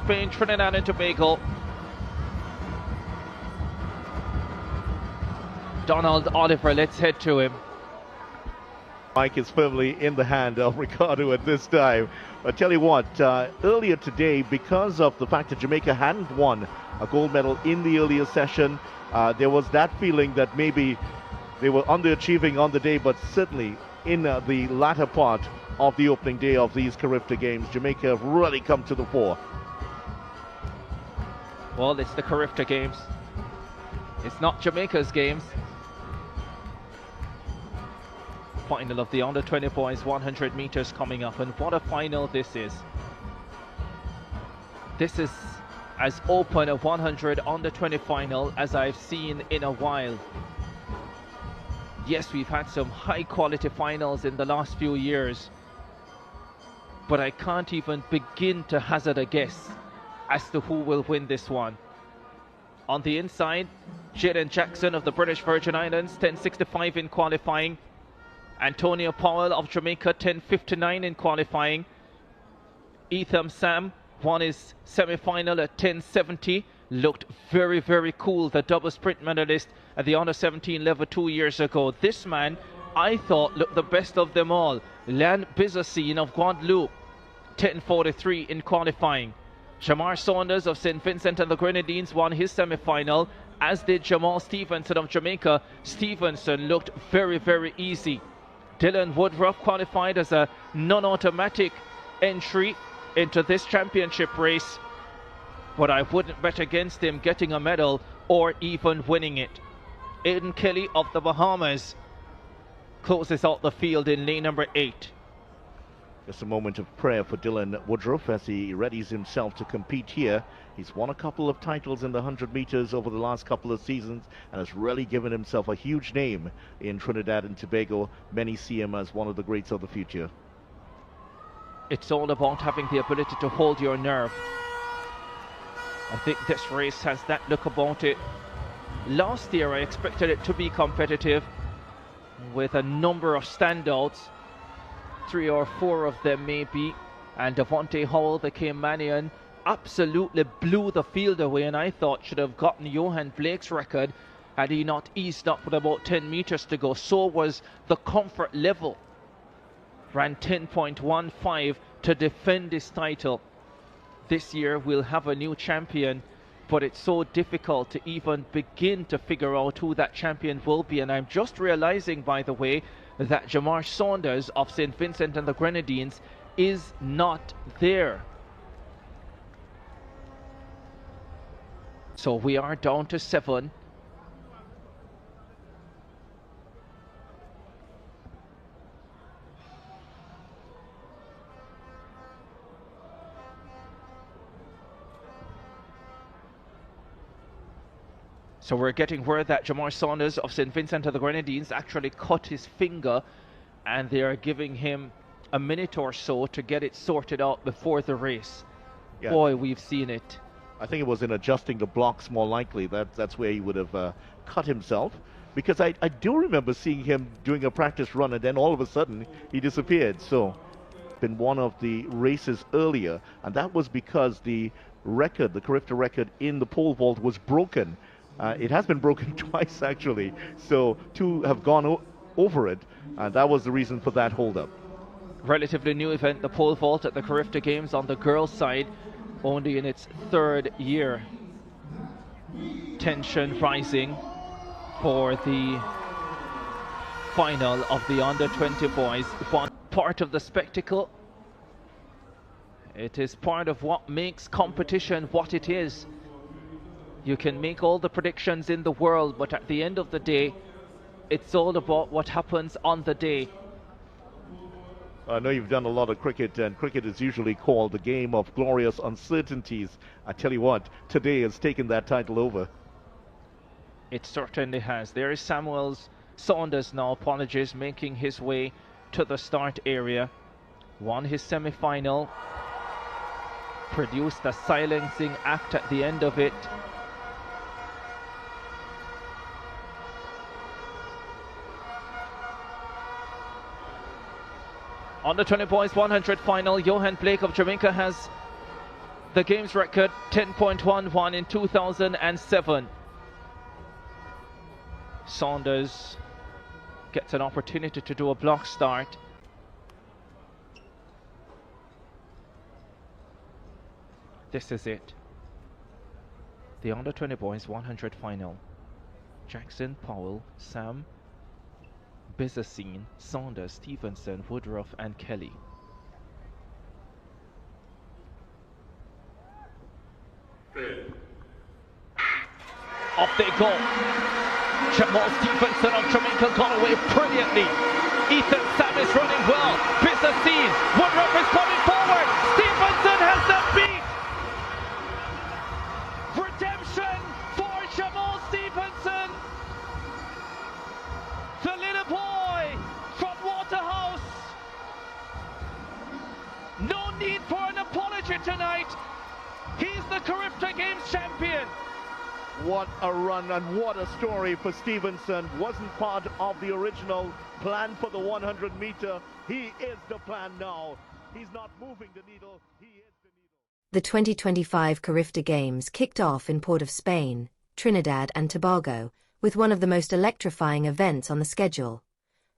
Spain, Trinidad and Tobago. Donald Oliver, let's head to him. Mike is firmly in the hand of Ricardo at this time. I tell you what, earlier today, because of the fact that Jamaica hadn't won a gold medal in the earlier session, there was that feeling that maybe they were underachieving on the day, but certainly in the latter part of the opening day of these CARIFTA Games, Jamaica have really come to the fore. Well, it's the CARIFTA Games. It's not Jamaica's games. Final of the under-20 boys 100 meters coming up, and what a final this is. This is as open a 100 under-20 final as I've seen in a while. Yes, we've had some high quality finals in the last few years, but I can't even begin to hazard a guess as to who will win this one. On the inside, Jayen Jackson of the British Virgin Islands, 10.65 in qualifying. Antonio Powell of Jamaica, 10.59 in qualifying. Etham Sam won his semi-final at 10.70. Looked very, very cool, the double sprint medalist at the under-17 level 2 years ago. This man, I thought, looked the best of them all. Elan Bizine of Guadeloupe, 10.43 in qualifying. Jamar Saunders of St. Vincent and the Grenadines won his semi-final, as did Jamal Stevenson of Jamaica. Stevenson looked very, very easy. Dylan Woodruff qualified as a non-automatic entry into this championship race, but I wouldn't bet against him getting a medal or even winning it. Aiden Kelly of the Bahamas closes out the field in lane number 8. Just a moment of prayer for Dylan Woodruff as he readies himself to compete here. He's won a couple of titles in the 100 meters over the last couple of seasons and has really given himself a huge name in Trinidad and Tobago. Many see him as one of the greats of the future. It's all about having the ability to hold your nerve. I think this race has that look about it. Last year I expected it to be competitive with a number of standouts, 3 or 4 of them maybe, and Devontae Howell, the Caymanian, absolutely blew the field away, and I thought should have gotten Johan Blake's record had he not eased up with about 10 meters to go. So was the comfort level. Ran 10.15 to defend his title. This year we'll have a new champion, but it's so difficult to even begin to figure out who that champion will be. And I'm just realizing, by the way, that Jamar Saunders of St. Vincent and the Grenadines is not there. So we are down to 7. So we're getting word that Jamar Saunders of St. Vincent and the Grenadines actually cut his finger, and they are giving him a minute or so to get it sorted out before the race. Yeah. Boy, we've seen it. I think it was in adjusting the blocks more likely. That's where he would have cut himself, because I do remember seeing him doing a practice run and then all of a sudden he disappeared. So been one of the races earlier, and that was because the record, the CARIFTA record in the pole vault, was broken. It has been broken twice actually, so 2 have gone over it, and that was the reason for that hold-up. Relatively new event, the pole vault at the CARIFTA Games on the girls' side, only in its 3rd year. Tension rising for the final of the under-20 boys. One part of the spectacle. It is part of what makes competition what it is. You can make all the predictions in the world, but at the end of the day, it's all about what happens on the day. I know you've done a lot of cricket, and cricket is usually called the game of glorious uncertainties. I tell you what, today has taken that title over. It certainly has. There is Saunders now, apologies, making his way to the start area. Won his semi-final. Produced a silencing act at the end of it. On the 20 boys 100 final, Johan Blake of Jamaica has the game's record 10.11 in 2007. Saunders gets an opportunity to do a block start. This is it. The under-20 boys 100 final. Jackson, Powell, Sam, Bizine, Saunders, Stevenson, Woodruff and Kelly. Off they go. Jamal Stevenson of Jamaica got away brilliantly. Ethan Sam is running well. Bizine, Woodruff is coming forward. Stevenson has them beat. Redemption for Jamal Stevenson. The little boy from Waterhouse. No need for an apology tonight. He's the CARIFTA Games champion. What a run and what a story for Stevenson. Wasn't part of the original plan for the 100 meter. He is the plan now. He's not moving the needle. He is the needle. The 2025 CARIFTA Games kicked off in Port of Spain, Trinidad and Tobago, with one of the most electrifying events on the schedule.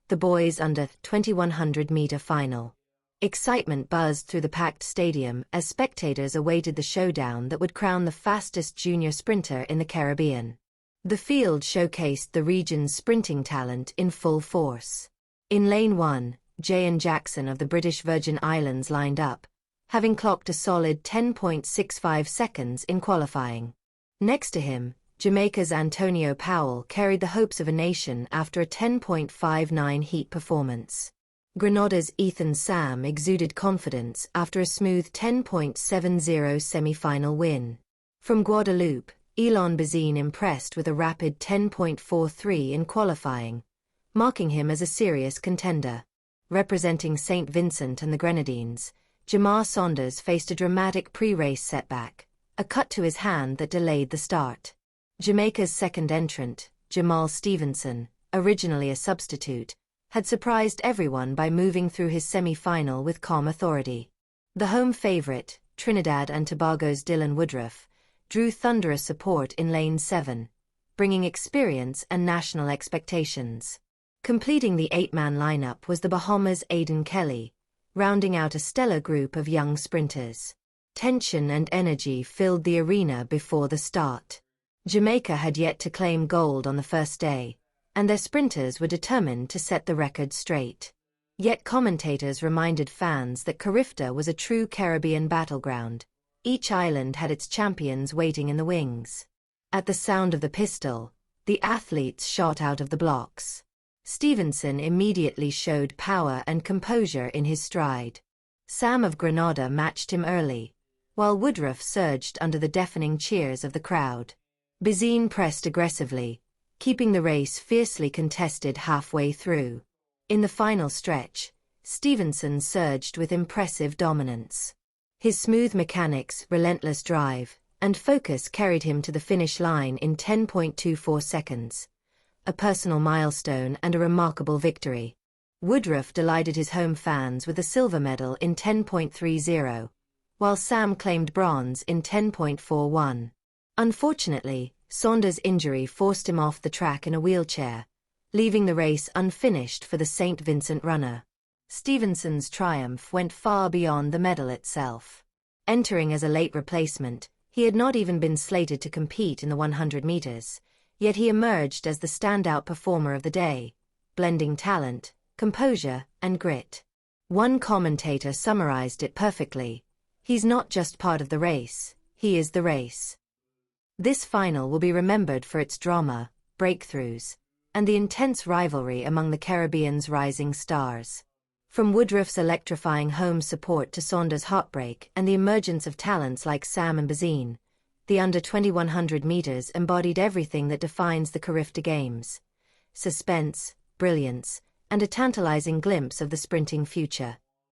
The boys under 2100 meter final. Excitement buzzed through the packed stadium as spectators awaited the showdown that would crown the fastest junior sprinter in the Caribbean. The field showcased the region's sprinting talent in full force. In lane 1, Jayen Jackson of the British Virgin Islands lined up, having clocked a solid 10.65 seconds in qualifying. Next to him, Jamaica's Antonio Powell carried the hopes of a nation after a 10.59 heat performance. Grenada's Ethan Sam exuded confidence after a smooth 10.70 semi-final win. From Guadeloupe, Elan Bizine impressed with a rapid 10.43 in qualifying, marking him as a serious contender. Representing St. Vincent and the Grenadines, Jamar Saunders faced a dramatic pre-race setback, a cut to his hand that delayed the start. Jamaica's second entrant, Jamal Stevenson, originally a substitute, had surprised everyone by moving through his semi-final with calm authority. The home favorite, Trinidad and Tobago's Woodruff, drew thunderous support in lane 7, bringing experience and national expectations. Completing the 8-man lineup was the Bahamas Aiden Kelly, rounding out a stellar group of young sprinters. Tension and energy filled the arena before the start. Jamaica had yet to claim gold on the first day, and their sprinters were determined to set the record straight. Yet commentators reminded fans that CARIFTA was a true Caribbean battleground. Each island had its champions waiting in the wings. At the sound of the pistol, the athletes shot out of the blocks. Stevenson immediately showed power and composure in his stride. Sam of Grenada matched him early, while Woodruff surged under the deafening cheers of the crowd. Bizine pressed aggressively, keeping the race fiercely contested halfway through. In the final stretch, Stevenson surged with impressive dominance. His smooth mechanics, relentless drive, and focus carried him to the finish line in 10.24 seconds, a personal milestone and a remarkable victory. Woodruff delighted his home fans with a silver medal in 10.30, while Sam claimed bronze in 10.41. Unfortunately, Saunders' injury forced him off the track in a wheelchair, leaving the race unfinished for the St. Vincent runner. Stevenson's triumph went far beyond the medal itself. Entering as a late replacement, he had not even been slated to compete in the 100 meters, yet he emerged as the standout performer of the day, blending talent, composure, and grit. One commentator summarized it perfectly: "He's not just part of the race, he is the race." This final will be remembered for its drama, breakthroughs, and the intense rivalry among the Caribbean's rising stars. From Woodruff's electrifying home support to Saunders' heartbreak and the emergence of talents like Sam and Bizine, the under 2100 meters embodied everything that defines the CARIFTA Games: suspense, brilliance, and a tantalizing glimpse of the sprinting future.